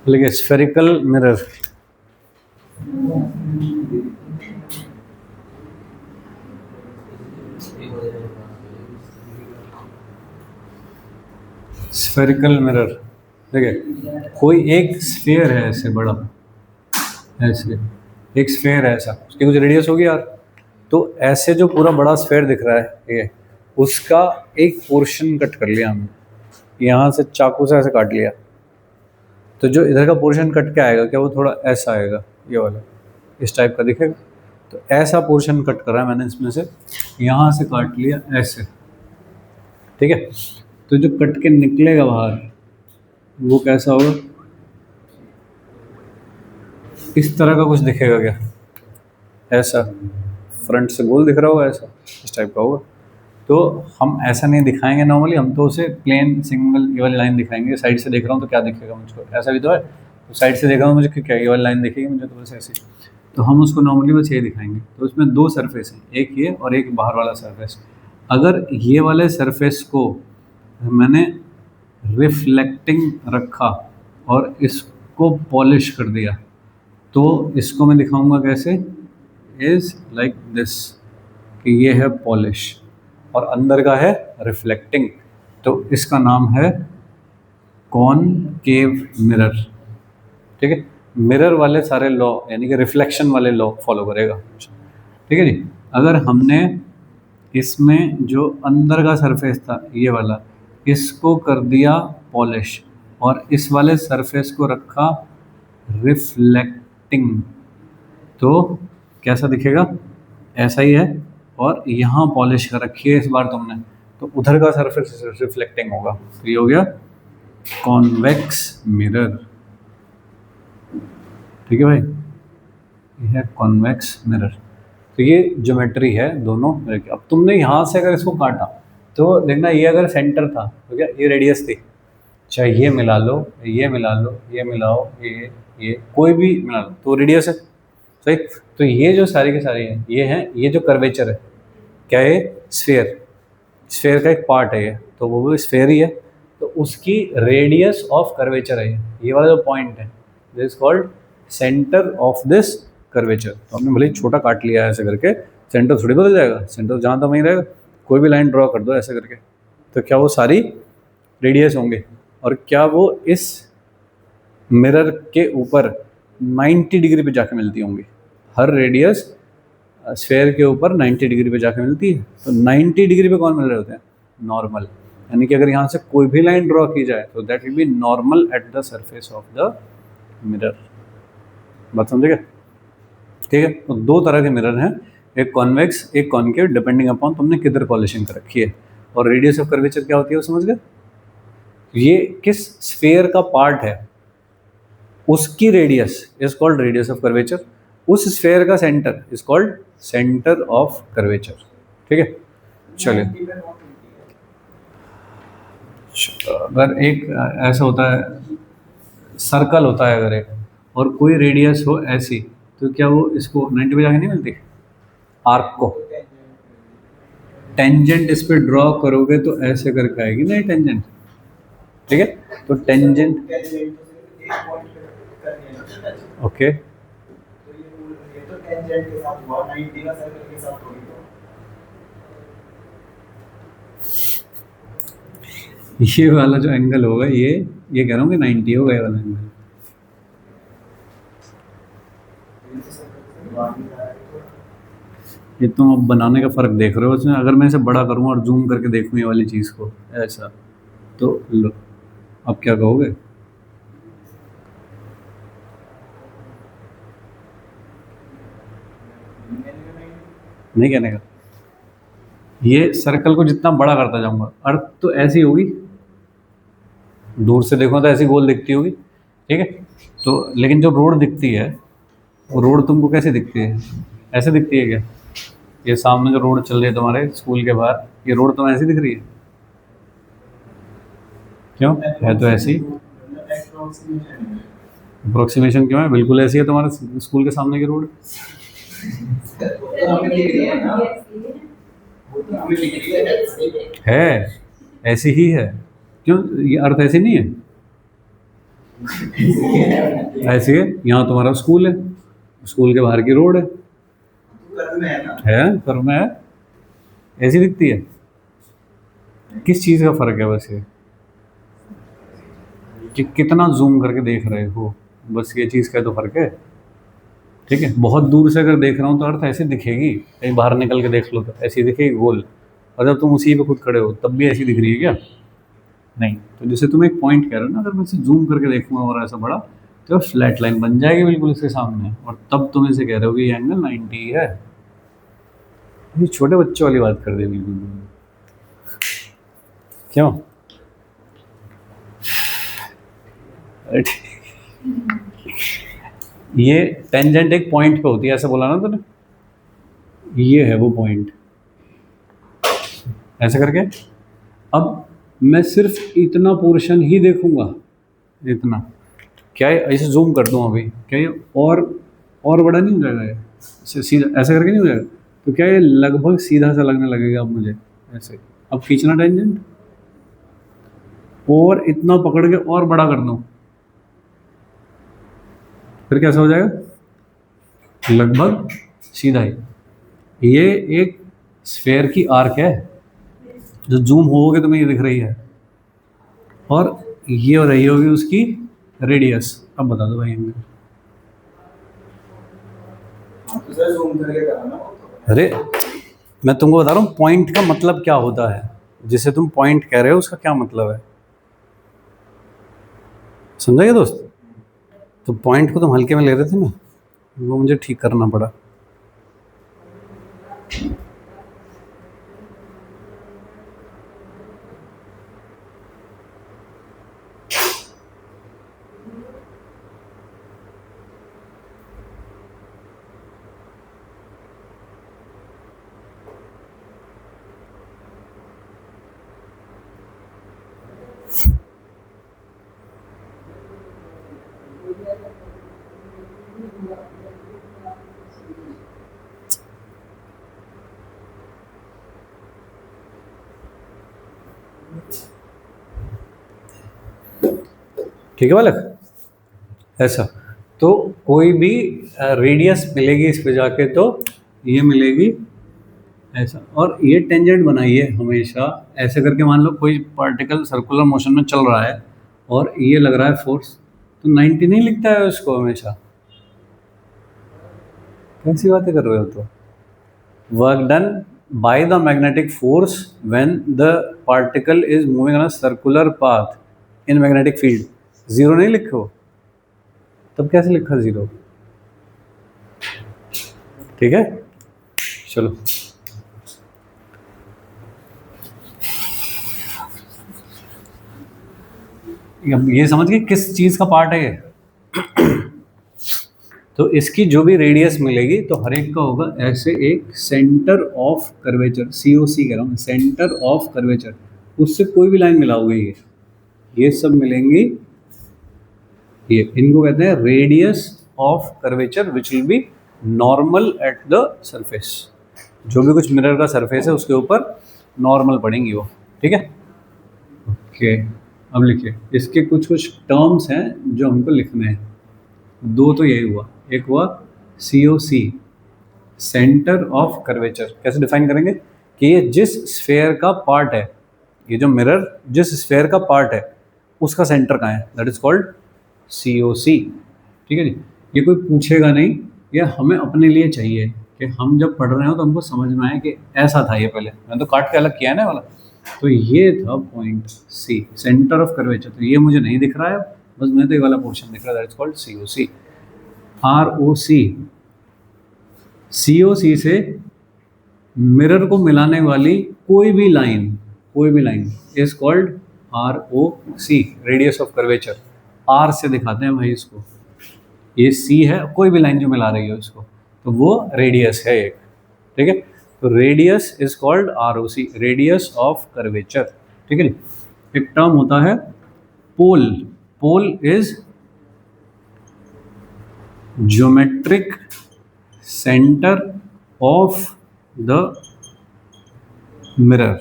लिखिए spherical mirror. Spherical mirror, देखिए कोई एक स्फीयर है ऐसे बड़ा, ऐसे एक स्फीयर है ऐसा, उसकी कुछ रेडियस होगी यार, तो ऐसे जो पूरा बड़ा स्फीयर दिख रहा है ये, उसका एक पोर्शन कट कर लिया हमने, यहाँ से चाकू से ऐसे काट लिया, तो जो इधर का पोर्शन कट के आएगा क्या वो थोड़ा ऐसा आएगा, ये वाला इस टाइप का दिखेगा। तो ऐसा पोर्शन कट करा है मैंने इसमें से, यहाँ से काट लिया ऐसे, ठीक है। तो जो कट के निकलेगा बाहर वो कैसा होगा, इस तरह का कुछ दिखेगा क्या, ऐसा फ्रंट से गोल दिख रहा होगा, ऐसा इस टाइप का होगा। तो हम ऐसा नहीं दिखाएंगे नॉर्मली, हम तो उसे प्लेन सिंगल ये वाली लाइन दिखाएंगे। साइड से देख रहा हूँ तो क्या दिखेगा मुझको, ऐसा भी तो है, तो साइड से देख रहा हूँ मुझे क्या ये वाली लाइन दिखेगी मुझे, तो बस ऐसे। तो हम उसको नॉर्मली बस ये दिखाएंगे। तो उसमें दो सरफेस हैं, एक ये और एक बाहर वाला सरफेस। अगर ये वाले सरफेस को मैंने रिफ्लेक्टिंग रखा और इसको पॉलिश कर दिया, तो इसको मैं दिखाऊंगा कैसे, इज लाइक दिस, कि ये है पॉलिश और अंदर का है रिफ्लेक्टिंग। तो इसका नाम है कॉनकेव मिरर, ठीक है। मिरर वाले सारे लॉ यानी कि रिफ्लेक्शन वाले लॉ फॉलो करेगा, ठीक है जी। अगर हमने इसमें जो अंदर का सरफेस था ये वाला, इसको कर दिया पॉलिश और इस वाले सरफेस को रखा रिफ्लेक्टिंग, तो कैसा दिखेगा, ऐसा ही है। और यहाँ पॉलिश कर रखी है इस बार तुमने, तो उधर का सरफेस रिफ्लेक्टिंग होगा। तो ये हो गया कॉन्वेक्स मिरर, ठीक है भाई, ये है कॉन्वेक्स मिरर। तो ये ज्योमेट्री है दोनों। अब तुमने यहाँ से अगर इसको काटा तो देखना, ये अगर सेंटर था तो क्या ये रेडियस थी, चाहे ये मिला लो, ये मिला लो, ये मिलाओ, ये कोई भी मिला लो तो रेडियस है, सही। तो ये जो सारी की सारी है ये हैं, ये जो कर्वेचर है क्या है, स्फीयर, स्फीयर का एक पार्ट है ये, तो वो भी स्फीयर ही है। तो उसकी रेडियस ऑफ कर्वेचर है ये वाला जो पॉइंट है, this called centre of this curvature. तो हमने भले ही छोटा काट लिया है ऐसे करके, सेंटर थोड़ी बदल जाएगा, सेंटर जहाँ तक वहीं रहेगा। कोई भी लाइन ड्रॉ कर दो ऐसे करके, तो क्या वो सारी रेडियस होंगे, और क्या वो इस मिरर के ऊपर 90 डिग्री पे जाके मिलती होंगी। हर रेडियस स्फीयर के ऊपर 90 डिग्री पे जाके मिलती है। तो 90 डिग्री पे कौन मिल रहे होते हैं, नॉर्मल, यानी कि अगर यहाँ से कोई भी लाइन ड्रॉ की जाए तो that will be normal at the surface of the mirror. बात समझेगा, ठीक है। तो दो तरह के मिरर हैं, एक कॉन्वेक्स एक कॉन्केव, डिपेंडिंग अपॉन तुमने किधर पॉलिशिंग कर रखी है। और रेडियस ऑफ कर्वेचर क्या होती है वो समझ गए, ये किस स्फीयर का पार्ट है उसकी radius is called radius of curvature, उस स्फीयर का centre is called centre of curvature, ठीक है। चलिए, अगर एक ऐसा होता है, सर्कल होता है अगर एक, और कोई रेडियस हो ऐसी, तो क्या वो इसको 90 पे जाके नहीं मिलती, आर्क को टेंजेंट इस पे ड्रॉ करोगे तो ऐसे करके आएगी ना टेंजेंट, ठीक है। तो टेंजेंट, ओके, ये वाला जो एंगल होगा ये कह रहा हूँ कि 90 होगा ये वाला एंगल। ये तुम अब बनाने का फ़र्क देख रहे हो उसमें। अगर मैं इसे बड़ा करूँ और जूम करके देखूँ ये वाली चीज़ को ऐसा, तो लो अब क्या कहोगे, नहीं कहने का। ये सर्कल को जितना बड़ा करता जाऊंगा, अर्थ तो ऐसी होगी, दूर से देखो तो ऐसी गोल दिखती होगी, ठीक है। तो लेकिन जो रोड दिखती है वो रोड तुमको कैसे दिखती है, ऐसे दिखती है क्या, ये सामने जो रोड चल रही है तुम्हारे स्कूल के बाहर, ये रोड तुम्हें ऐसी दिख रही है, क्यों है तो ऐसी, अप्रोक्सीमेशन क्यों है, बिल्कुल ऐसी है तुम्हारे स्कूल के सामने की रोड। है, ऐसी ही है। क्यों, ये अर्थ ऐसे नहीं है? ऐसे है, यहाँ तुम्हारा स्कूल है, स्कूल के बाहर की रोड है, कर्व में है, ऐसी दिखती है। किस चीज़ का फर्क है बस ये, कि कितना जूम करके देख रहे हो, बस ये चीज़ का तो फर्क है। ठीक है, बहुत दूर से अगर देख रहा हूँ तो अर्थ ऐसी दिखेगी, कहीं बाहर निकल के देख लो तो ऐसी दिखेगी गोल, और जब तुम उसी पे खुद खड़े हो तब भी ऐसी दिख रही है क्या? नहीं। तो जैसे तुम एक पॉइंट कह रहे हो ना, अगर मैं इसे जूम करके देखूंगा और ऐसा बड़ा, तो फ्लैट लाइन बन जाएगी बिल्कुल इसके सामने, और तब तुम इसे कह रहे हो कि ये एंगल 90 है। ये छोटे बच्चों वाली बात कर दी बिल्कुल। क्यों? ये टेंजेंट एक पॉइंट पे होती है, ऐसा बोला ना तूने, ये है वो पॉइंट, ऐसे करके। अब मैं सिर्फ इतना पोर्शन ही देखूंगा, इतना, क्या ये ऐसे जूम कर दूं अभी, क्या ये और बड़ा नहीं हो जाएगा? ये सीधा ऐसे करके नहीं हो जाएगा? तो क्या ये लगभग सीधा सा लगने लगेगा अब मुझे, ऐसे। अब खींचना टेंजेंट, और इतना पकड़ के और बड़ा कर दूं, फिर कैसा हो जाएगा? लगभग सीधा ही। ये एक स्फेयर की आर्क है, जो जूम होगे तो ये दिख रही है, और ये हो रही होगी उसकी रेडियस। अब बता दो भाई। अरे मैं तुमको बता रहा हूँ पॉइंट का मतलब क्या होता है, जिसे तुम पॉइंट कह रहे हो उसका क्या मतलब है, समझा क्या दोस्त? तो पॉइंट को तुम हल्के में ले रहे थे ना, वो मुझे ठीक करना पड़ा। ठीक है बालक, ऐसा। तो कोई भी रेडियस मिलेगी इस पे जाके, तो ये मिलेगी ऐसा, और ये टेंजेंट बनाइए हमेशा ऐसे करके। मान लो कोई पार्टिकल सर्कुलर मोशन में चल रहा है और ये लग रहा है फोर्स, तो 90 नहीं लिखता है उसको हमेशा? कैसी बातें कर रहे हो? तो work done by the magnetic force when the particle is moving on a circular path in magnetic field, zero नहीं लिखो, तब कैसे लिखा जीरो? ठीक है, चलो। अब ये समझ गए किस चीज का पार्ट है ये? तो इसकी जो भी रेडियस मिलेगी तो हर एक का होगा ऐसे एक सेंटर ऑफ कर्वेचर, COC कह रहा हूँ, सेंटर ऑफ कर्वेचर। उससे कोई भी लाइन मिलाओगे, ये सब मिलेंगी, ये इनको कहते हैं radius of curvature which will be normal at the surface. जो भी कुछ मिरर का सरफेस है उसके ऊपर नॉर्मल पड़ेंगी वो। ठीक है, ओके। अब लिखिए, इसके कुछ कुछ टर्म्स हैं जो हमको लिखने हैं। दो तो यही हुआ, एक हुआ COC, सेंटर ऑफ कर्वेचर। कैसे डिफाइन करेंगे कि ये जिस स्फेयर का पार्ट है, ये जो मिरर जिस स्फेयर का पार्ट है उसका सेंटर कहाँ है, दैट इज कॉल्ड COC। ठीक है जी, ये कोई पूछेगा नहीं, ये हमें अपने लिए चाहिए कि हम जब पढ़ रहे हो तो हमको समझ में आए कि ऐसा था ये। पहले मैंने तो काट के अलग किया है ना वाला, तो ये था point C, centre of curvature. तो ये मुझे नहीं दिख रहा है, बस मुझे तो ये वाला पोर्शन दिख रहा है, that is called COC। ROC, COC से मिरर को मिलाने वाली कोई भी line is called ROC, radius of curvature. R से दिखाते हैं भाई इसको, ये C है, कोई भी लाइन जो मिला रही है उसको, तो वो रेडियस है एक। ठीक है, तो radius is called ROC, radius of curvature. ठीक है, एक टर्म होता है pole. Pole is geometric centre of the mirror,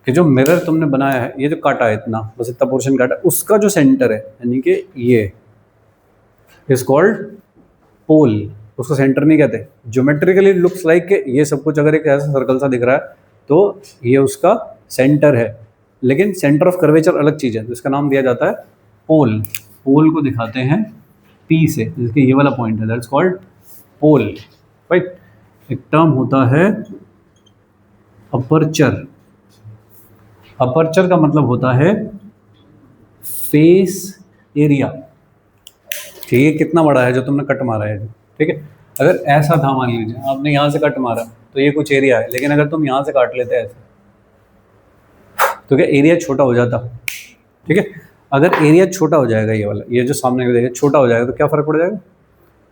कि जो मिरर तुमने बनाया है, ये जो काटा है इतना, बस इतना पोर्शन काटा है, उसका जो सेंटर है, यानी कि ये इज कॉल्ड पोल। उसको सेंटर नहीं कहते। ज्योमेट्रिकली लुक्स लाइक कि ये सब कुछ अगर एक ऐसा सर्कल सा दिख रहा है तो ये उसका सेंटर है, लेकिन सेंटर ऑफ कर्वेचर अलग चीज़ है, तो इसका नाम दिया जाता है पोल। पोल को दिखाते हैं पी से, जिसके ये वाला पॉइंट है, दैट्स कॉल्ड पोल, राइट। एक टर्म होता है अपर्चर। अपर्चर का मतलब होता है फेस एरिया, कि ये कितना बड़ा है जो तुमने कट मारा है, ठीक है। अगर ऐसा था, मान लीजिए आपने यहाँ से कट मारा तो ये कुछ एरिया है, लेकिन अगर तुम यहाँ से काट लेते ऐसे तो क्या एरिया छोटा हो जाता, ठीक है। अगर एरिया छोटा हो जाएगा, ये वाला, ये जो सामने का देखिए छोटा हो जाएगा, तो क्या फ़र्क पड़ जाएगा?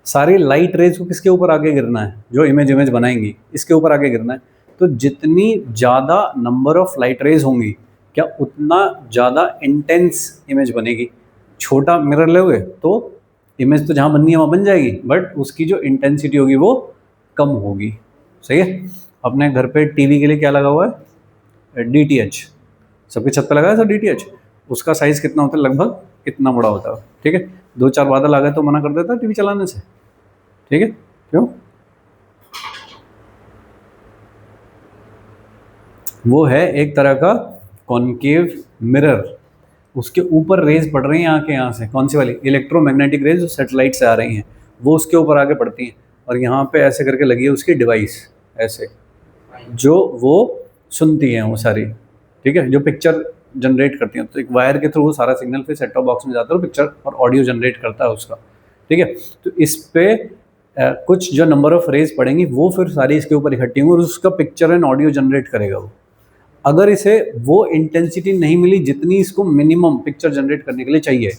सारी लाइट रेज को किसके ऊपर आगे गिरना है? जो इमेज बनाएंगी इसके ऊपर आगे गिरना है। तो जितनी ज़्यादा नंबर ऑफ लाइट रेज होंगी, क्या उतना ज़्यादा इंटेंस इमेज बनेगी। छोटा मिरर लोगे तो इमेज तो जहाँ बननी है वहाँ बन जाएगी, बट उसकी जो इंटेंसिटी होगी वो कम होगी, सही है। अपने घर पे टीवी के लिए क्या लगा हुआ है? DTH। सबकी छत पे लगा है सर DTH। उसका साइज़ कितना होता है? लगभग इतना बड़ा होता है, ठीक है। 2-4 बादल आ गए तो मना कर देता है टीवी चलाने से, ठीक है। क्यों? वो है एक तरह का कॉन्केव मिरर। उसके ऊपर रेज पड़ रही हैं आके यहाँ से, कौन सी वाली? इलेक्ट्रोमैग्नेटिक रेज जो सेटेलाइट से आ रही हैं, वो उसके ऊपर आके पड़ती हैं, और यहाँ पे ऐसे करके लगी है उसकी डिवाइस, ऐसे, जो वो सुनती हैं वो सारी, ठीक है, जो पिक्चर जनरेट करती हैं। तो एक वायर के थ्रू वो सारा सिग्नल फिर सेट टॉप बॉक्स में जाता है और पिक्चर और ऑडियो जनरेट करता है उसका, ठीक है। तो इस पे कुछ जो नंबर ऑफ रेज पड़ेंगी वो फिर सारी इसके ऊपर इकट्ठी होंगी और उसका पिक्चर एंड ऑडियो जनरेट करेगा वो। अगर इसे वो इंटेंसिटी नहीं मिली जितनी इसको मिनिमम पिक्चर जनरेट करने के लिए चाहिए,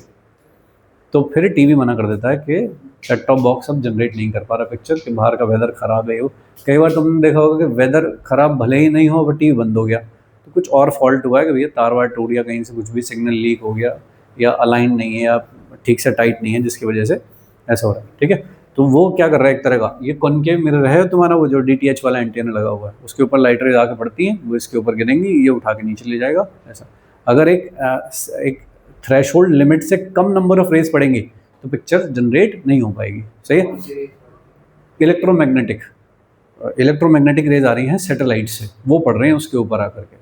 तो फिर टीवी मना कर देता है कि सेट टॉप बॉक्स अब जनरेट नहीं कर पा रहा पिक्चर, कि बाहर का वेदर ख़राब है। वो कई बार तुमने देखा होगा कि वेदर ख़राब भले ही नहीं हो, बट टीवी बंद हो गया, तो कुछ और फॉल्ट हुआ है कि भैया तार वार टूट गया, कहीं से कुछ भी सिग्नल लीक हो गया, या अलाइन नहीं है, या ठीक से टाइट नहीं है, जिसकी वजह से ऐसा हो रहा है, ठीक है। तो वो क्या कर रहा है, एक तरह का ये कॉन्केव मिरर है तुम्हारा, वो जो DTH वाला एंटीना लगा हुआ है, उसके ऊपर लाइट रेज आके पड़ती हैं, वो इसके ऊपर गिरेंगी, ये उठा के नीचे ले जाएगा ऐसा। अगर एक थ्रेशोल्ड लिमिट से कम नंबर ऑफ रेज पड़ेंगी तो पिक्चर जनरेट नहीं हो पाएगी, सही है। इलेक्ट्रोमैग्नेटिक रेज आ रही हैं सैटेलाइट से, वो पड़ रहे हैं उसके ऊपर आकर के,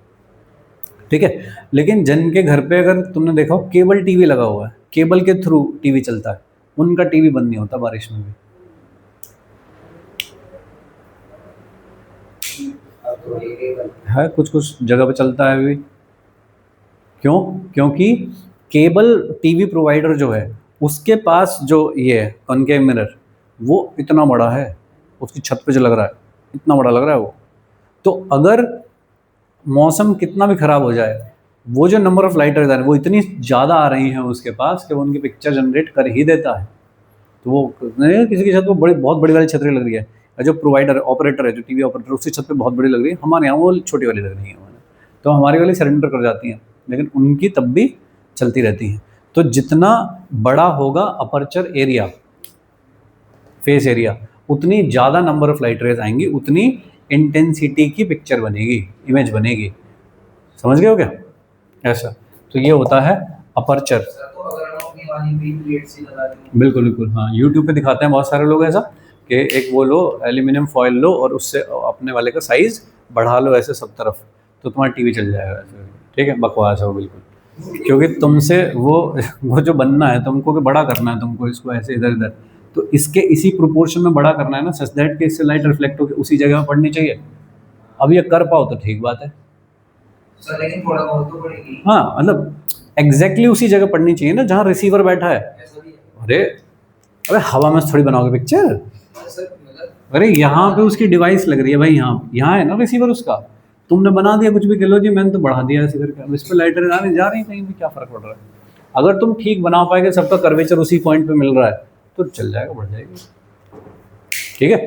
ठीक है। लेकिन जिनके घर पे अगर तुमने देखा हो केबल टीवी लगा हुआ है, केबल के थ्रू टीवी चलता है, उनका टीवी बंद नहीं होता बारिश में भी। है कुछ कुछ जगह पे चलता है अभी। क्यों? क्योंकि केबल टीवी प्रोवाइडर जो है उसके पास जो ये है कॉन्केव मिरर, वो इतना बड़ा है, उसकी छत पे जो लग रहा है इतना बड़ा लग रहा है वो। तो अगर मौसम कितना भी ख़राब हो जाए, वो जो नंबर ऑफ लाइट रेज वो इतनी ज़्यादा आ रही हैं उसके पास कि वो उनकी पिक्चर जनरेट कर ही देता है। तो वो किसी की छत पर बहुत बड़ी वाली छतरी लग रही है, जो प्रोवाइडर ऑपरेटर है, जो टीवी ऑपरेटर, उसकी छत पे बहुत बड़ी लग रही है, हमारे यहाँ वो छोटी वाली लग रही है हमारे, तो हमारी वाली सरेंडर कर जाती हैं, लेकिन उनकी तब भी चलती रहती हैं। तो जितना बड़ा होगा अपर्चर एरिया, फेस एरिया, उतनी ज़्यादा नंबर ऑफ लाइट रेज आएंगी, उतनी इंटेंसिटी की पिक्चर बनेगी, इमेज बनेगी। समझ गए हो क्या? ऐसा। तो ये होता है अपर्चर। बिल्कुल बिल्कुल, हाँ, यूट्यूब पे दिखाते हैं बहुत सारे लोग ऐसा, कि एक वो लो एल्यूमिनियम फॉयल लो और उससे अपने वाले का साइज़ बढ़ा लो ऐसे सब तरफ, तो तुम्हारा टीवी चल जाएगा ऐसे, ठीक है। बकवास है वो बिल्कुल, क्योंकि तुमसे वो जो बनना है तुमको, कि बड़ा करना है तुमको इसको ऐसे इधर इधर, तो इसके इसी प्रोपोर्शन में बड़ा करना है ना, सच दैट कि इससे लाइट रिफ्लेक्ट होकर उसी जगह में पड़नी चाहिए। अब ये कर पाओ तो ठीक बात है सर, लेकिन थोड़ा बहुत तो पड़ेगी। हाँ, मतलब एग्जैक्टली उसी जगह पड़नी चाहिए ना जहाँ रिसीवर बैठा है। अरे अरे हवा में थोड़ी बनाओगे पिक्चर? अरे यहाँ पे उसकी डिवाइस लग रही है भाई, यहाँ है ना रिसीवर उसका, तुमने बना दिया कुछ भी कर लो जी, मैंने तो बढ़ा दिया ऐसे करके, अब इस पर लाइटें आने जा रही कहीं भी, क्या फ़र्क पड़ रहा है? अगर तुम ठीक बना पाएंगे, सबका कर्वेचर उसी पॉइंट पे मिल रहा है, तो चल जाएगा, बढ़ जाएगी, ठीक है।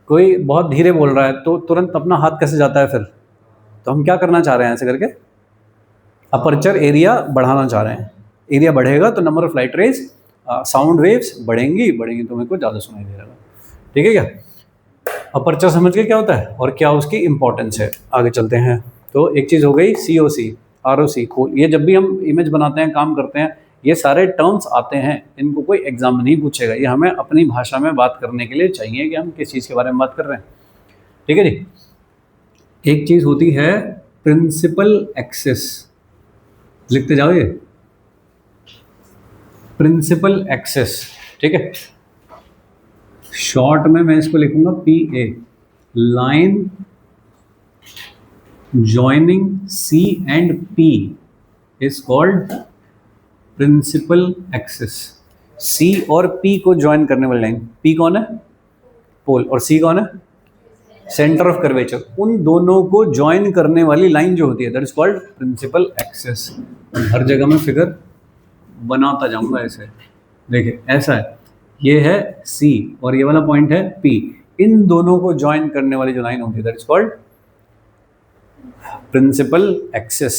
कोई बहुत धीरे बोल रहा है तो तुरंत अपना हाथ कैसे जाता है फिर? तो हम क्या करना चाह रहे हैं, ऐसे करके अपर्चर एरिया बढ़ाना चाह रहे हैं। एरिया बढ़ेगा तो number of light rays, sound waves बढ़ेंगी तो मेरे को ज़्यादा सुनाई दे रहा, ठीक है क्या? अपर्चर समझ के क्या होता है और क्या उसकी इंपॉर्टेंस है, आगे चलते हैं। तो एक चीज़ हो गई COC, ROC कोल। ये जब भी हम इमेज बनाते हैं, काम करते हैं, ये सारे टर्म्स आते हैं, इनको कोई एग्जाम में नहीं पूछेगा, ये हमें अपनी भाषा में बात करने के लिए चाहिए कि हम किस चीज़ के बारे में बात कर रहे हैं। ठीक है जी। एक चीज़ होती है प्रिंसिपल एक्सेस, लिखते जाओ ये प्रिंसिपल एक्सेस। ठीक है, शॉर्ट में मैं इसको लिखूंगा PA, line joining C and P is called principal axis। C और P को ज्वाइन करने वाली लाइन, P कौन है? पोल, और C कौन है? Centre of curvature. उन दोनों को ज्वाइन करने वाली लाइन जो होती है that is called principal axis. हर जगह में फिगर बनाता जाऊंगा ऐसे, देखिए ऐसा है, ये है C और ये वाला पॉइंट है P। इन दोनों को ज्वाइन करने वाली जो लाइन होती है that is called principal axis.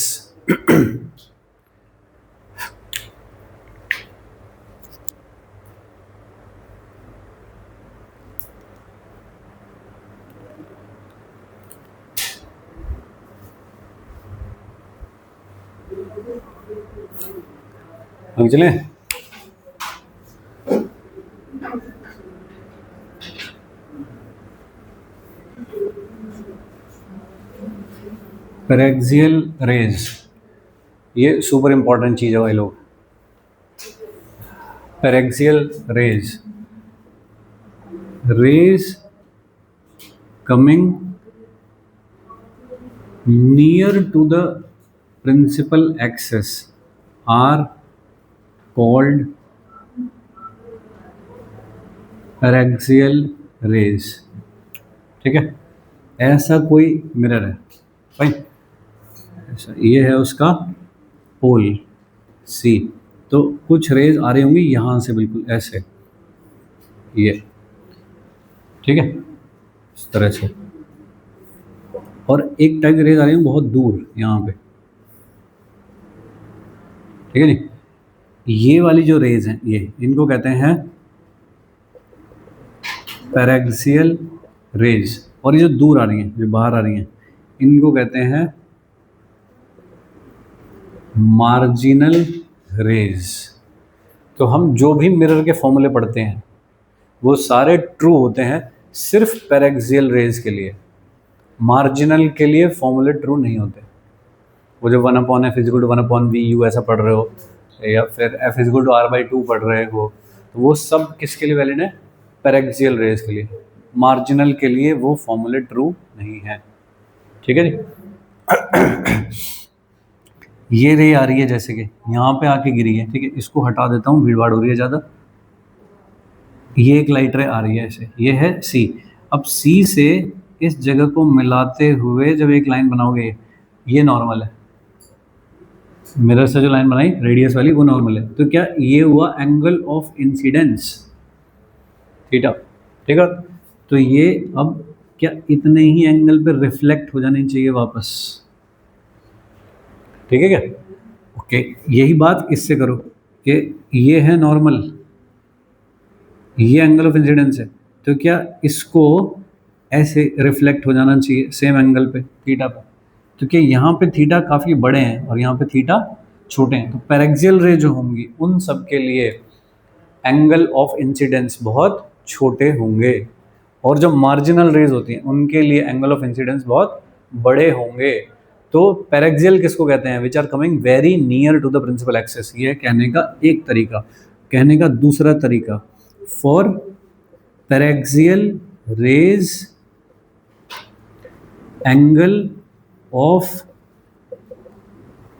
हम चले पेरेक्सियल रेज, ये सुपर इंपॉर्टेंट चीज है भाई लोग। Paraxial rays, rays coming near to the principal axis are called paraxial rays। ठीक है, ऐसा कोई मिरर है भाई, ऐसा ये है उसका पोल C, तो कुछ रेज आ रही होंगी यहाँ से बिल्कुल ऐसे, ये ठीक है इस तरह से, और एक टाइप की रेज आ रही है बहुत दूर यहाँ पे। ठीक है जी, ये वाली जो रेज हैं ये, इनको कहते हैं पैरेक्सियल रेज, और ये जो दूर आ रही हैं, जो बाहर आ रही हैं, इनको कहते हैं मार्जिनल रेज। तो हम जो भी मिरर के फॉर्मूले पढ़ते हैं वो सारे ट्रू होते हैं सिर्फ पैरेक्सियल रेज के लिए, मार्जिनल के लिए फॉर्मूले ट्रू नहीं होते। वो जो 1/f = 1/vu ऐसा पढ़ रहे हो, या फिर f = r/2 पढ़ रहे हो, तो वो सब किसके लिए वैलिड है? पैरेक्सियल रेज के लिए। मार्जिनल के लिए वो फॉर्मूले ट्रू नहीं है। ठीक है जी। ये रे आ रही है जैसे कि यहाँ पे आके गिरी है, ठीक है, इसको हटा देता हूँ, भीड़ भाड़ हो रही है ज़्यादा। ये एक लाइट रे आ रही है ऐसे, ये है C। अब C से इस जगह को मिलाते हुए जब एक लाइन बनाओगे, ये नॉर्मल है, मिरर से जो लाइन बनाई रेडियस वाली वो नॉर्मल है, तो क्या ये हुआ एंगल ऑफ इंसिडेंस थीटा। ठीक है, तो ये अब क्या इतने ही एंगल पे रिफ्लेक्ट हो जाने चाहिए वापस। ठीक है क्या? ओके, यही बात इससे करो कि ये है नॉर्मल, ये एंगल ऑफ इंसिडेंस है, तो क्या इसको ऐसे रिफ्लेक्ट हो जाना चाहिए सेम एंगल पे थीटा पे, क्योंकि यहाँ पे थीटा काफ़ी बड़े हैं और यहाँ पे थीटा छोटे हैं, तो पैरेक्सियल रे जो होंगी उन सब के लिए एंगल ऑफ इंसिडेंस बहुत छोटे होंगे, और जो मार्जिनल रेज होती हैं उनके लिए एंगल ऑफ इंसिडेंस बहुत बड़े होंगे। तो पैरेक्सियल किसको कहते हैं? Which are coming very near to the principal axis. ये कहने का एक तरीका। कहने का दूसरा तरीका, for paraxial rays angle of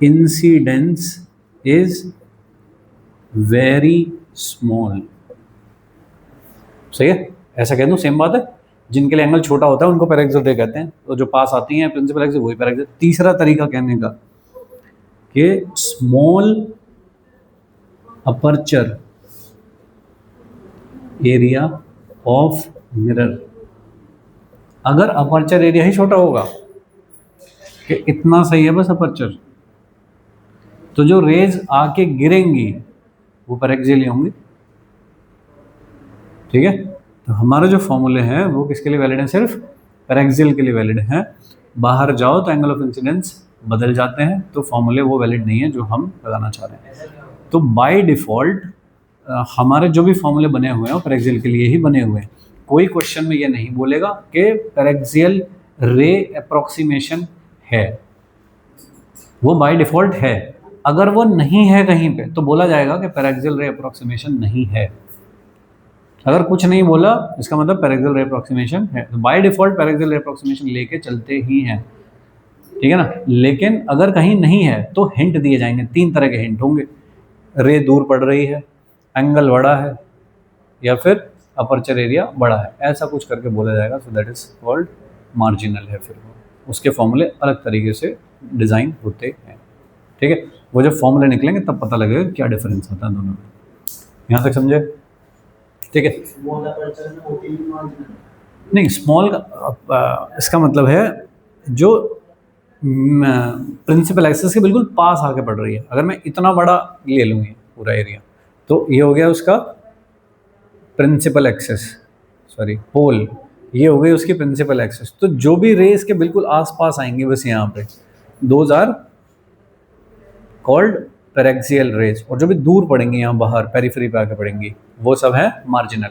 incidence is very small. सही है, ऐसा कह दूं, सेम बात है। जिनके लिए एंगल छोटा होता है उनको पैरेक्सियल रे कहते हैं, तो जो पास आती हैं प्रिंसिपल एक्सिस वही पैरेक्सियल। तीसरा तरीका कहने का कि small aperture area of mirror. अगर अपर्चर एरिया ही छोटा होगा कि इतना सही है बस अपर्चर, तो जो रेज आके गिरेंगी वो पैरेक्सियल ही होंगी। ठीक है, तो हमारे जो फॉर्मूले हैं वो किसके लिए वैलिड हैं? सिर्फ पैरेक्सियल के लिए वैलिड हैं। बाहर जाओ तो एंगल ऑफ इंसिडेंस बदल जाते हैं, तो फॉर्मूले वो वैलिड नहीं है जो हम लगाना चाह रहे हैं। तो बाय डिफ़ॉल्ट हमारे जो भी फॉर्मूले बने हुए हैं वो पैरेक्सियल के लिए ही बने हुए हैं। कोई क्वेश्चन में ये नहीं बोलेगा कि पैरेक्सियल रे अप्रोक्सीमेशन है, वो बाय डिफ़ॉल्ट है। अगर वो नहीं है कहीं पे तो बोला जाएगा कि पैरेक्सियल रे अप्रोक्सीमेशन नहीं है। अगर कुछ नहीं बोला इसका मतलब पैरेक्सियल रे अप्रोक्सीमेशन है। तो बाय डिफ़ॉल्ट पैरेक्सियल रे अप्रोक्सीमेशन लेके चलते ही हैं, ठीक है ना। लेकिन अगर कहीं नहीं है तो हिंट दिए जाएंगे, 3 तरह के हिंट होंगे। रे दूर पड़ रही है, एंगल बड़ा है, या फिर अपर्चर एरिया बड़ा है, ऐसा कुछ करके बोला जाएगा। So that is called marginal है। फिर उसके फॉर्मूले अलग तरीके से डिज़ाइन होते हैं, ठीक है। वो जब फॉर्मूले निकलेंगे तब पता लगेगा क्या डिफरेंस होता है दोनों में। यहाँ तक समझे, ठीक है। नहीं, स्मॉल का इसका मतलब है जो प्रिंसिपल एक्सेस के बिल्कुल पास आके पड़ रही है। अगर मैं इतना बड़ा ले लूँ ये पूरा एरिया, तो ये हो गया उसका प्रिंसिपल एक्सेस, सॉरी पोल, ये हो गई उसकी प्रिंसिपल एक्सेस। तो जो भी रेस के बिल्कुल आसपास आएंगे बस यहाँ पे, those are called paraxial rays. और जो भी दूर पड़ेंगे यहाँ बाहर पेरिफेरी पे आके पड़ेंगी, वो सब है मार्जिनल।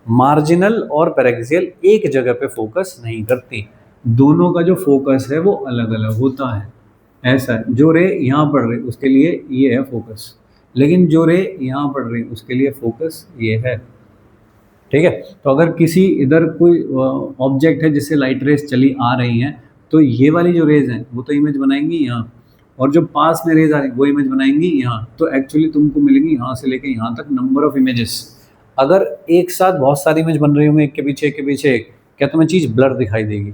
मार्जिनल और पैरेक्सियल एक जगह पे फोकस नहीं करती, दोनों का जो फोकस है वो अलग अलग होता है। ऐसा है, जो रे यहाँ पड़ रही उसके लिए ये है फोकस, लेकिन जो रे यहाँ पड़ रही उसके लिए फोकस ये है, ठीक है। तो अगर किसी इधर कोई ऑब्जेक्ट है जिससे लाइट रेस चली आ रही हैं, तो ये वाली जो रेज हैं वो तो इमेज बनाएंगी यहाँ, और जो पास में रेज आ रही वो इमेज बनाएंगी यहाँ। तो एक्चुअली तुमको मिलेगी यहाँ से लेके यहाँ तक नंबर ऑफ इमेजेस। अगर एक साथ बहुत सारी इमेज बन रही होंगी एक के पीछे एक के पीछे एक, क्या तुम्हें चीज़ ब्लर दिखाई देगी,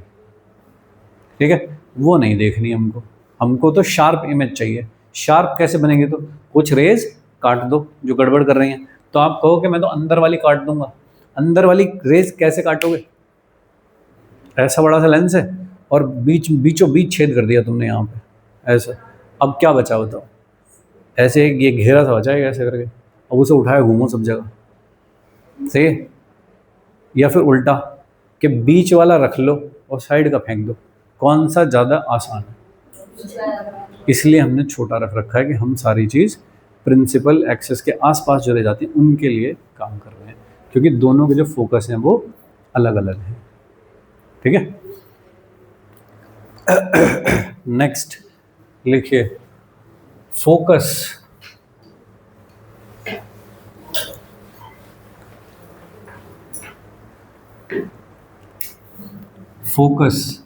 ठीक है। वो नहीं देखनी हमको, हमको तो शार्प इमेज चाहिए। शार्प कैसे बनेंगे, तो कुछ रेज काट दो जो गड़बड़ कर रही हैं। तो आप कहो कि मैं तो अंदर वाली काट दूंगा, अंदर वाली रेज कैसे काटोगे, ऐसा बड़ा सा लेंस है और बीचों बीच छेद कर दिया तुमने यहाँ पे ऐसा, अब क्या बचा बताओ। ऐसे ये घेरा सा बचाएगा ऐसे करके, अब उसे उठाया घूमो सब जगह, सही है। या फिर उल्टा कि बीच वाला रख लो और साइड का फेंक दो, कौन सा ज़्यादा आसान है। इसलिए हमने छोटा रख रखा है कि हम सारी चीज़ प्रिंसिपल एक्सेस के आसपास जो रह जाती है उनके लिए काम कर रहे हैं, क्योंकि दोनों के जो फोकस हैं वो अलग अलग हैं, ठीक है। नेक्स्ट लिखिए फोकस। फोकस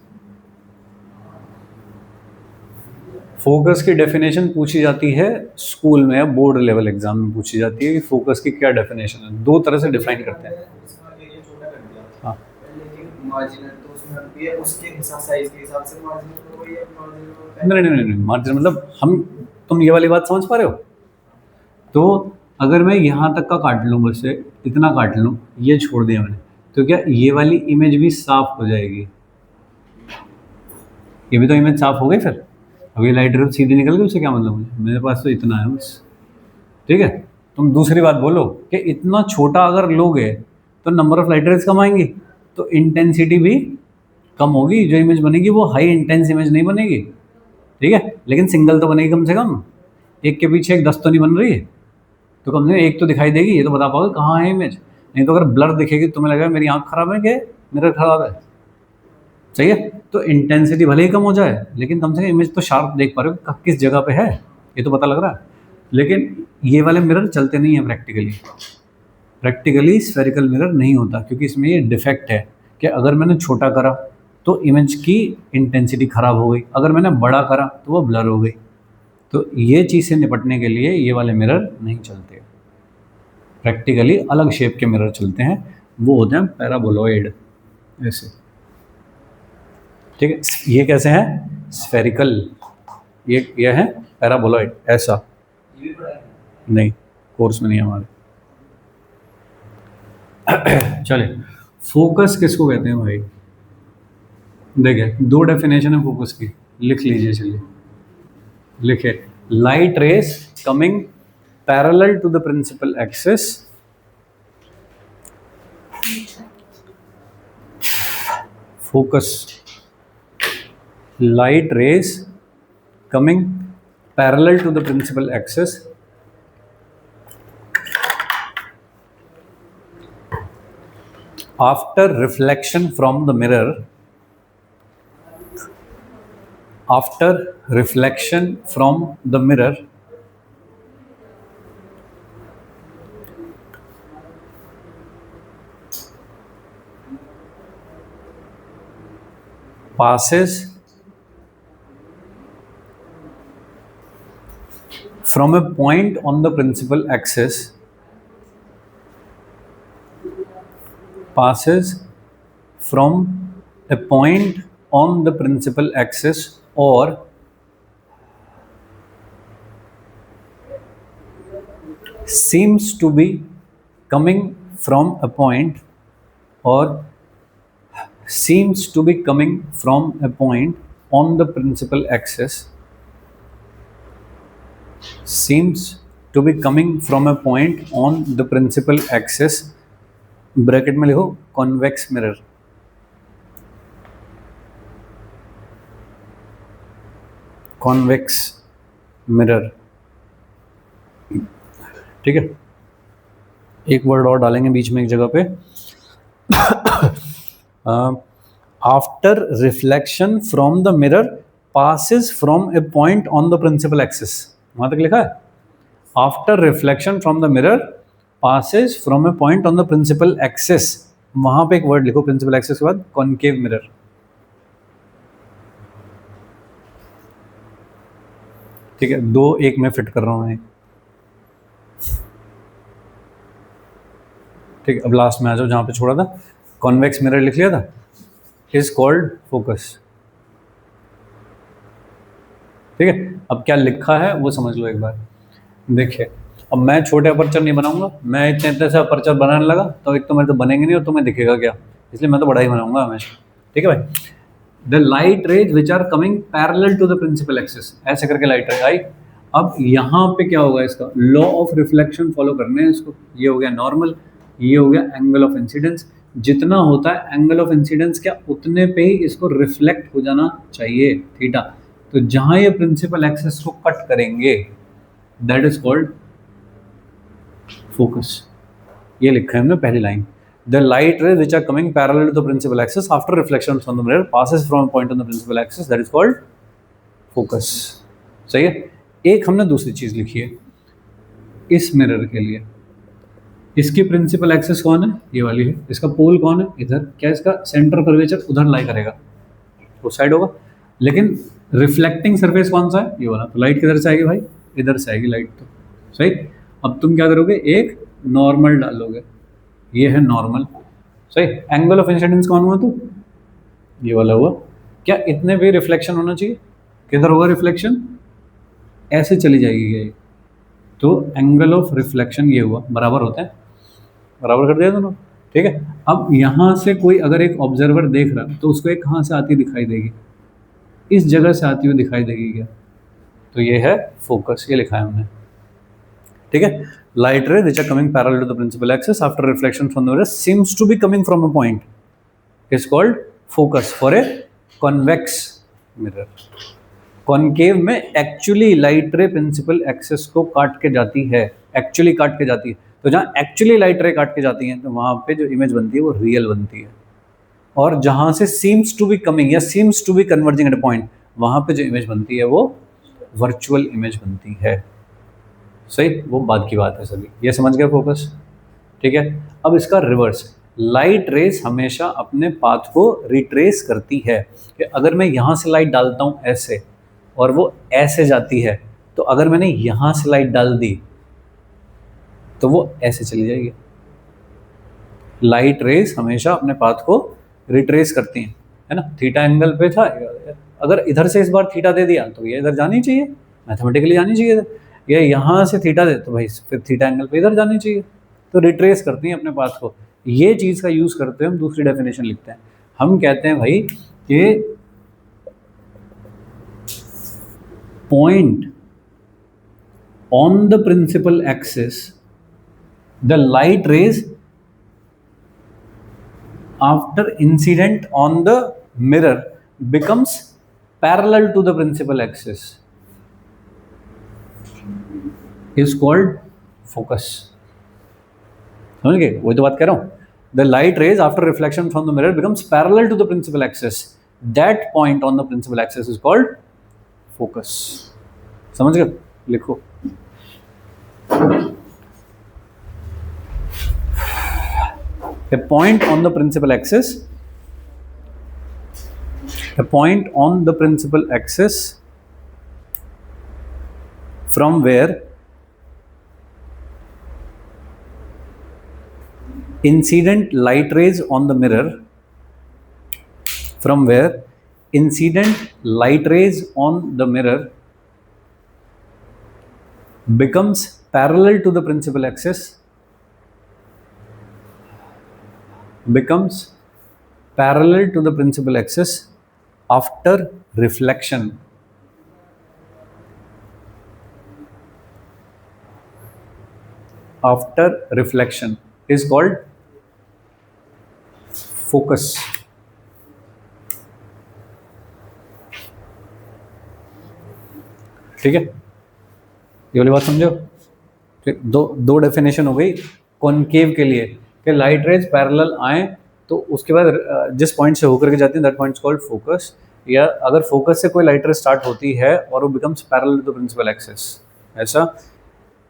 फोकस की डेफिनेशन पूछी जाती है स्कूल में या बोर्ड लेवल एग्जाम में पूछी जाती है कि फोकस की क्या डेफिनेशन है। दो तरह से डिफाइन करते हैं। हाँ, नहीं, मार्जिन मतलब हम, तुम ये वाली बात समझ पा रहे हो। तो अगर मैं यहाँ तक का काट लूँ, बस से इतना काट लूँ, ये छोड़ दिया मैंने, तो क्या ये वाली इमेज भी साफ हो जाएगी, ये भी तो इमेज साफ हो गई। फिर अब ये लाइट रे सीधी निकल गई, उससे क्या मतलब मुझे, मेरे पास तो इतना है बस, ठीक है। तुम दूसरी बात बोलो कि इतना छोटा अगर लोगे तो नंबर ऑफ लाइट रेज कम आएंगी, तो इंटेंसिटी भी कम होगी, जो इमेज बनेगी वो हाई इंटेंस इमेज नहीं बनेगी, ठीक है। लेकिन सिंगल तो बनेगी कम से कम, एक के पीछे एक 10 तो नहीं बन रही है, तो कम से कम एक तो दिखाई देगी, ये तो बता पाओगे कहाँ है इमेज। नहीं तो अगर ब्लर दिखेगी तुम्हें लगेगा मेरी आँख खराब है कि मिरर खराब है, सही है। तो इंटेंसिटी भले ही कम हो जाए लेकिन कम से कम इमेज तो शार्प देख पा रहे हो किस जगह पे है, ये तो पता लग रहा है। लेकिन ये वाले मिरर चलते नहीं है प्रैक्टिकली, प्रैक्टिकली स्फेरिकल मिरर नहीं होता, क्योंकि इसमें ये डिफेक्ट है कि अगर मैंने छोटा करा तो इमेज की इंटेंसिटी खराब हो गई, अगर मैंने बड़ा करा तो वो ब्लर हो गई। तो ये चीज़ से निपटने के लिए ये वाले मिरर नहीं चलते, प्रैक्टिकली अलग शेप के मिरर चलते हैं, वो होते हैं पैराबोलॉइड ऐसे, ठीक है। ये कैसे हैं, स्फेरिकल, ये है पैराबोलॉइड ऐसा। नहीं, कोर्स में नहीं है हमारे। चलिए, फोकस किसको कहते हैं भाई, देखिए दो डेफिनेशन है फोकस की, लिख लीजिए। चलिए लिखे, light rays coming parallel to the principal axis focus, light rays coming parallel to the principal axis after reflection from the mirror, after reflection from the mirror, passes from a point on the principal axis, passes from a point on the principal axis or seems to be coming from a point or seems to be coming from a point on the principal axis, seems to be coming from a point on the principal axis, bracket में लिखो convex mirror, convex mirror, ठीक है। एक word और डालेंगे बीच में एक जगह पे, after reflection from the mirror passes from a point on the principal axis, वहां तक लिखा है। After reflection from the mirror passes from a point on the principal axis, वहां पे एक वर्ड लिखो प्रिंसिपल एक्सिस के बाद कॉनकेव मिरर, ठीक है। दो एक में फिट कर रहा हूं मैं, ठीक है। अब लास्ट में आ जाओ जहां पे छोड़ा था, कॉन्वेक्स मिरर लिख लिया था, इज कॉल्ड फोकस, ठीक है। अब क्या लिखा है वो समझ लो एक बार। देखिए अब मैं छोटे अपर्चर नहीं बनाऊंगा, मैं इतने इतने से अपर्चर बनाने लगा तो एक तो मेरे तो बनेंगे नहीं और तुम्हें दिखेगा क्या, इसलिए मैं तो बड़ा ही बनाऊंगा हमेशा, ठीक है भाई। The light rays which are coming parallel to the principal axis, ऐसे करके लाइट रेज आई। अब यहाँ पे क्या होगा, इसका लॉ ऑफ रिफ्लेक्शन फॉलो करने हैं इसको। ये हो गया नॉर्मल, ये हो गया एंगल ऑफ इंसिडेंस, जितना होता है एंगल ऑफ इंसिडेंस क्या उतने पे ही इसको रिफ्लेक्ट हो जाना चाहिए, थीटा। तो जहां ये प्रिंसिपल एक्सिस को कट करेंगे दैट इज कॉल्ड फोकस। ये लिखा है हमने पहली line, the light rays which are coming parallel to the principal axis after reflection from the mirror passes from point on the principal axis that is called focus. सही है। एक हमने दूसरी चीज लिखी है इस मिरर के लिए, इसकी प्रिंसिपल एक्सिस कौन है, ये वाली है, इसका पोल कौन है इधर, क्या इसका सेंटर कर्वेचर उधर लाई करेगा, उस साइड होगा। लेकिन रिफ्लेक्टिंग सरफेस कौन सा है, ये वाला। तो लाइट किधर से आएगी भाई, इधर से आएगी लाइट, तो सही। अब तुम क्या करोगे, एक नॉर्मल डालोगे, ये है नॉर्मल, सही। एंगल ऑफ इंसिडेंस कौन हुआ, तो ये वाला हुआ। क्या इतने पे रिफ्लेक्शन होना चाहिए, किधर होगा रिफ्लेक्शन, ऐसे चली जाएगी ये, तो एंगल ऑफ रिफ्लेक्शन ये हुआ, बराबर होता है, बराबर कर दिया दोनों, ठीक है। अब यहाँ से कोई अगर एक ऑब्जर्वर देख रहा तो उसको एक कहाँ से आती दिखाई देगी, इस जगह से आती हुई दिखाई देगी क्या, तो ये है फोकस, ये लिखा है हमने, ठीक है। Light ray which are coming parallel to the principal axis after reflection from the mirror seems to be coming from a point is called focus for a convex mirror. Concave में actually light ray principal axis को काट के जाती है, actually काट के जाती है। तो जहाँ एक्चुअली लाइट रे काट के जाती हैं तो वहाँ पे जो इमेज बनती है वो रियल बनती है, और जहाँ से सीम्स टू बी कमिंग या seems to be converging at a point, वहाँ पे जो इमेज बनती है वो वर्चुअल इमेज बनती है, सही। वो बाद की बात है सभी, ये समझ गए फोकस, ठीक है। अब इसका रिवर्स, लाइट रेस हमेशा अपने पाथ को रिट्रेस करती है, कि अगर मैं यहाँ से लाइट डालता हूँ ऐसे और वो ऐसे जाती है, तो अगर मैंने यहाँ से लाइट डाल दी तो वो ऐसे चली जाएगी। लाइट रेस हमेशा अपने पाथ को रिट्रेस करती हैं, है ना। थीटा एंगल पे था, अगर इधर से इस बार थीटा दे दिया तो ये इधर जानी चाहिए, मैथमेटिकली जानी चाहिए इधर, या यहाँ से थीटा दे तो भाई फिर थीटा एंगल पे इधर जानी चाहिए, तो रिट्रेस करती हैं अपने पाथ को। ये चीज़ का यूज़ करते हैं हम, दूसरी डेफिनेशन लिखते हैं, हम कहते हैं भाई कि point on the principal axis the light rays after incident on the mirror becomes parallel to the principal axis is called focus. समझ गए? वही तो बात कह रहा हूं। The light rays after reflection from the mirror becomes parallel to the principal axis, that point on the principal axis is called focus. समझ गए? लिखो। A point on the principal axis, a point on the principal axis from where incident light rays on the mirror, from where incident light rays on the mirror becomes parallel to the principal axis, becomes parallel to the principal axis after reflection. After reflection is called focus. ठीक है, ये वाली बात समझो। दो definition हो गई concave के लिए कि लाइट रेज पैरेलल आए तो उसके बाद जिस पॉइंट से होकर के जाती है that point is called focus, या अगर फोकस से कोई लाइट रेज स्टार्ट होती है और वो becomes parallel to the principal axis, ऐसा।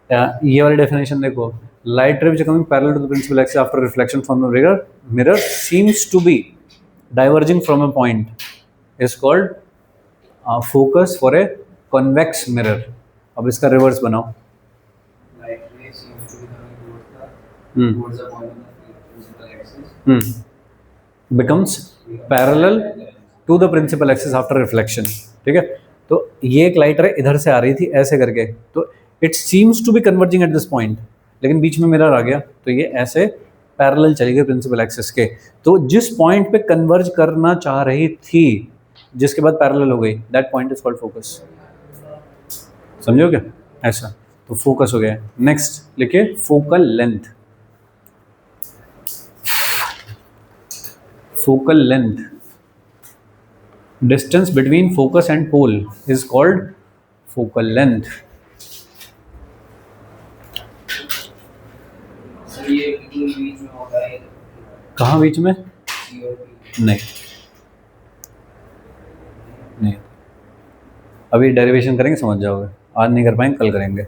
ये वाली डेफिनेशन देखो, light ray coming parallel to the principal axis after reflection from the mirror seems to be diverging from a point is called focus for a convex mirror. अब इसका reverse बनाओ। Becomes parallel to the principal axis after reflection. ठीक है, तो ये एक light रे इधर से आ रही थी ऐसे करके, तो it seems to be converging at this point, लेकिन बीच में मिरर आ गया तो ये ऐसे पैरेलल चली गई प्रिंसिपल एक्सिस के। तो जिस पॉइंट पे कन्वर्ज करना चाह रही थी, जिसके बाद पैरेलल हो गई, that point is called focus. समझो क्या? ऐसा तो फोकस हो गया। नेक्स्ट लिखिए focal length. Focal length, distance between focus and pole is called focal length. कहाँ बीच में? नहीं नहीं, अभी डेरिवेशन करेंगे समझ जाओगे, आज नहीं कर पाएंगे कल करेंगे।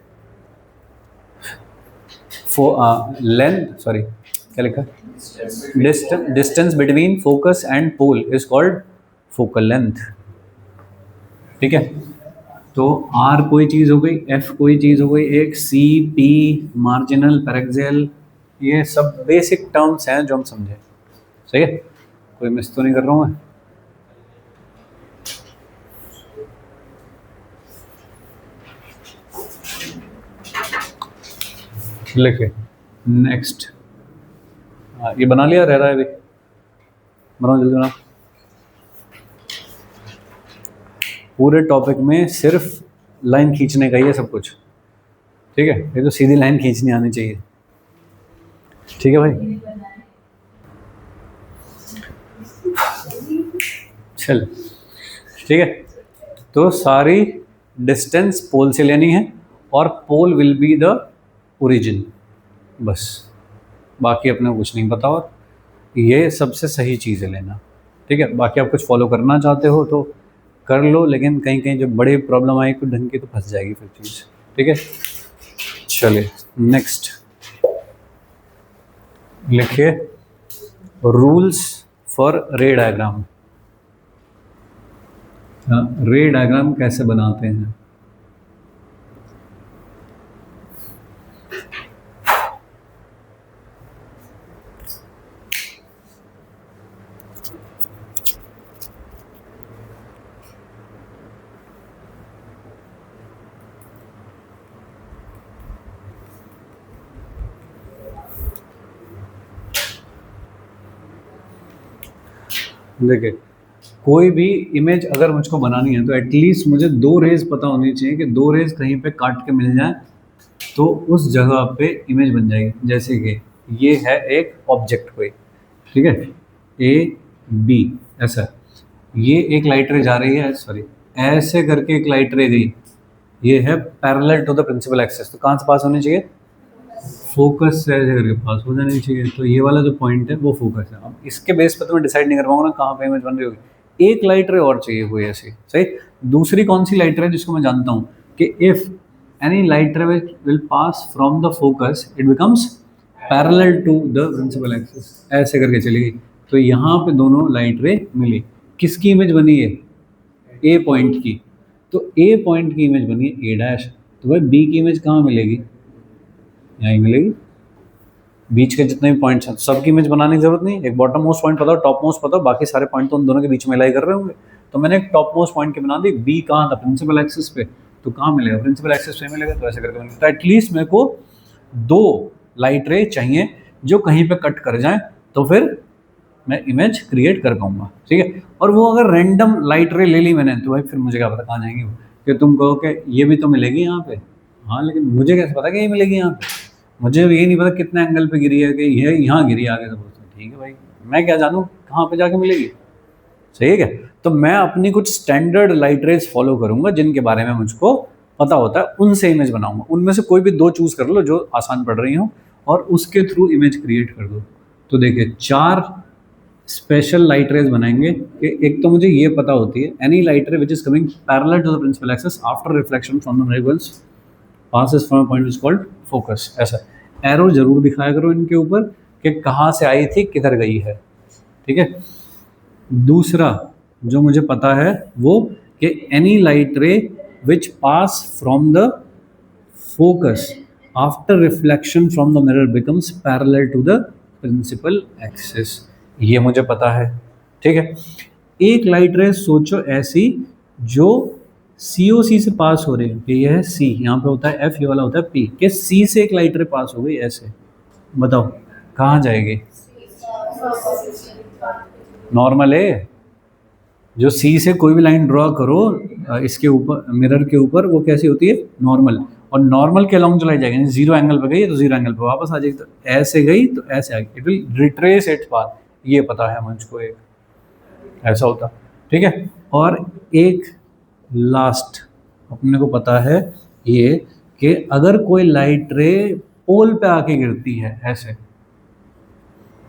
लेंथ, सॉरी क्या लिखा? Distance between focus and pole is called focal length. ठीक है, तो R कोई चीज़ हो गई, F कोई चीज़ हो गई, एक C, P, मार्जिनल, पैरेक्सियल, ये सब बेसिक टर्म्स हैं जो हम समझे। सही है, कोई मिस तो नहीं कर रहा हूँ मैं? लिखे नेक्स्ट। ये बना लिया, रह रहा है अभी? बनाओ जल्दी बनाओ। पूरे टॉपिक में सिर्फ लाइन खींचने का ही है सब कुछ। ठीक है, ये तो सीधी लाइन खींचनी आनी चाहिए। ठीक है भाई, चल ठीक है। तो सारी डिस्टेंस पोल से लेनी है और pole will be the origin, बस बाकी अपने कुछ नहीं पता, और ये सबसे सही चीज़ है लेना। ठीक है, बाकी आप कुछ फॉलो करना चाहते हो तो कर लो, लेकिन कहीं कहीं जब बड़ी प्रॉब्लम आएगी कुछ ढंग की तो फंस जाएगी फिर चीज़। ठीक है, चलिए नेक्स्ट लिखिए रूल्स फॉर रे डायग्राम। रे डायग्राम कैसे बनाते हैं? देखिए, कोई भी इमेज अगर मुझको बनानी है तो एटलीस्ट मुझे दो रेज पता होनी चाहिए कि दो रेज कहीं पे काट के मिल जाए तो उस जगह पे इमेज बन जाएगी। जैसे कि ये है एक ऑब्जेक्ट कोई, ठीक है, A B ऐसा, ये एक लाइट रे जा रही है, सॉरी ऐसे करके एक लाइट रे गई, ये है parallel to the principal axis, तो कहाँ से पास होनी चाहिए, फोकस से ऐसे करके पास हो जानी चाहिए। तो ये वाला जो पॉइंट है वो फोकस है। अब इसके बेस पर तो मैं डिसाइड नहीं कर पाऊंगा ना कहाँ पे इमेज बन रही होगी। एक लाइट रे और चाहिए कोई ऐसी, सही। दूसरी कौन सी लाइट रे जिसको मैं जानता हूँ कि if any light ray will pass from the focus it becomes parallel to the principal axis, ऐसे करके चली गई। तो यहाँ पे दोनों लाइट रे मिली, किसकी इमेज बनी है, ए पॉइंट की। तो ए पॉइंट की इमेज बनी है ए डैश, तो भाई बी की इमेज कहाँ मिलेगी, यहीं मिलेगी। बीच के जितने भी पॉइंट्स हैं सबकी इमेज बनाने की जरूरत नहीं, एक बॉटम मोस्ट पॉइंट पता हो, टॉप मोस्ट पता हो, बाकी सारे पॉइंट तो उन दोनों के बीच में लाई कर रहे होंगे। तो मैंने एक टॉप मोस्ट पॉइंट की बना दी, बी कहाँ था, प्रिंसिपल एक्सिस पे, तो कहाँ मिलेगा, प्रिंसिपल एक्सिस पे मिलेगा। तो ऐसे करके तो एटलीस्ट मेरे को 2 लाइट रे चाहिए जो कहीं पे कट कर जाए, तो फिर मैं इमेज क्रिएट कर पाऊंगा, ठीक है। और वो अगर रैंडम लाइट रे ले ली मैंने, तो भाई फिर मुझे क्या पता कहाँ जाएंगी वो, कि तुम कहो कि ये भी तो मिलेगी यहाँ पे, हाँ लेकिन मुझे कैसे पता कि ये मिलेगी यहाँ पे, मुझे ये नहीं पता कितने एंगल पे गिरी है, कि ये यहाँ गिरी आगे से बोलते हैं, ठीक है भाई, मैं क्या जानूँ कहाँ पे जाके मिलेगी, सही है क्या। तो मैं अपनी कुछ स्टैंडर्ड लाइट रेज फॉलो करूंगा जिनके बारे में मुझको पता होता है, उनसे इमेज बनाऊंगा। उनमें से कोई भी 2 चूज कर लो जो आसान पड़ रही हो, और उसके थ्रू इमेज क्रिएट कर दो। तो देखिए 4 स्पेशल लाइट रेज बनाएंगे कि एक तो मुझे ये पता होती है any light ray which is coming parallel to the principal axis after reflection from the regulus passes from a point is called focus. ऐसा एरो जरूर दिखाया करो इनके ऊपर कि कहाँ से आई थी किधर गई है, ठीक है। दूसरा जो मुझे पता है वो कि any light ray which pass from the focus after reflection from the mirror becomes parallel to the principal axis, ये मुझे पता है, ठीक है। एक लाइट रे सोचो ऐसी जो COC से पास हो रही है, कि यह है C, यहाँ पे होता है F, ये वाला होता है P, कि C से एक लाइट रे पास हो गई ऐसे, बताओ कहाँ जाएगी, नॉर्मल है। जो C से कोई भी लाइन ड्रॉ करो इसके ऊपर मिरर के ऊपर, वो कैसी होती है, नॉर्मल, और नॉर्मल के अलॉन्ग चलाई जाएगी, जीरो एंगल पे गई तो जीरो एंगल पे वापस आ जाएगी, तो ऐसे गई तो ऐसे आ गई, it will retrace its path, ये पता है मुझको, एक ऐसा होता, ठीक है। और एक लास्ट अपने को पता है ये कि अगर कोई लाइट रे पोल पे आके गिरती है ऐसे,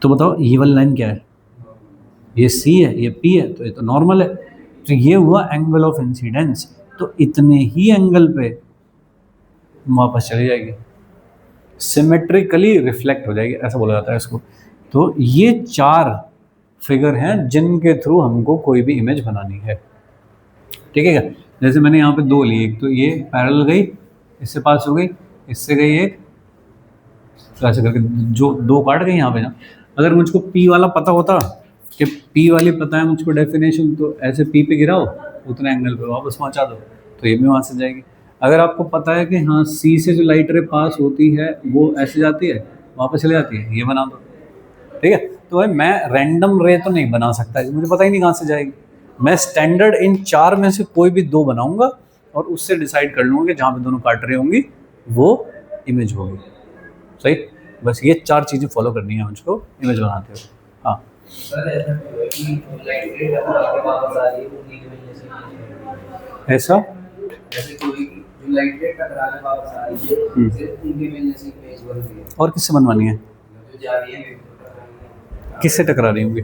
तो बताओ ये वाली लाइन क्या है, ये C है, ये P है, तो ये तो नॉर्मल है। तो ये हुआ एंगल ऑफ इंसिडेंस, तो इतने ही एंगल पे वापस चली जाएगी, सिमेट्रिकली रिफ्लेक्ट हो जाएगी, ऐसा बोला जाता है इसको। तो ये 4 फिगर हैं जिनके थ्रू हमको कोई भी इमेज बनानी है, ठीक है क्या। जैसे मैंने यहाँ पे 2 ली, एक तो ये पैरेलल गई, इससे पास हो गई, इससे गई एक, तो ऐसे करके जो 2 काट गई यहाँ पे ना। अगर मुझको P वाला पता होता कि P वाली पता है मुझको डेफिनेशन, तो ऐसे P पे गिराओ उतने एंगल पे वापस पहुँचा दो, तो ये भी वहाँ से जाएगी। अगर आपको पता है कि हाँ C से जो लाइट रे पास होती है वो ऐसे जाती है वापस चले जाती है, ये बना दो, ठीक है। तो भाई मैं रैंडम रे तो नहीं बना सकता, मुझे पता ही नहीं कहाँ से जाएगी। मैं स्टैंडर्ड इन 4 में से कोई भी 2 बनाऊंगा और उससे डिसाइड कर लूँगा कि जहाँ पे दोनों काट रही होंगी वो इमेज होगी, सही। बस ये 4 चीज़ें फॉलो करनी है मुझको इमेज बनाते हुए। हाँ ऐसा और किससे बनवानी है, किससे टकरा रही होंगी।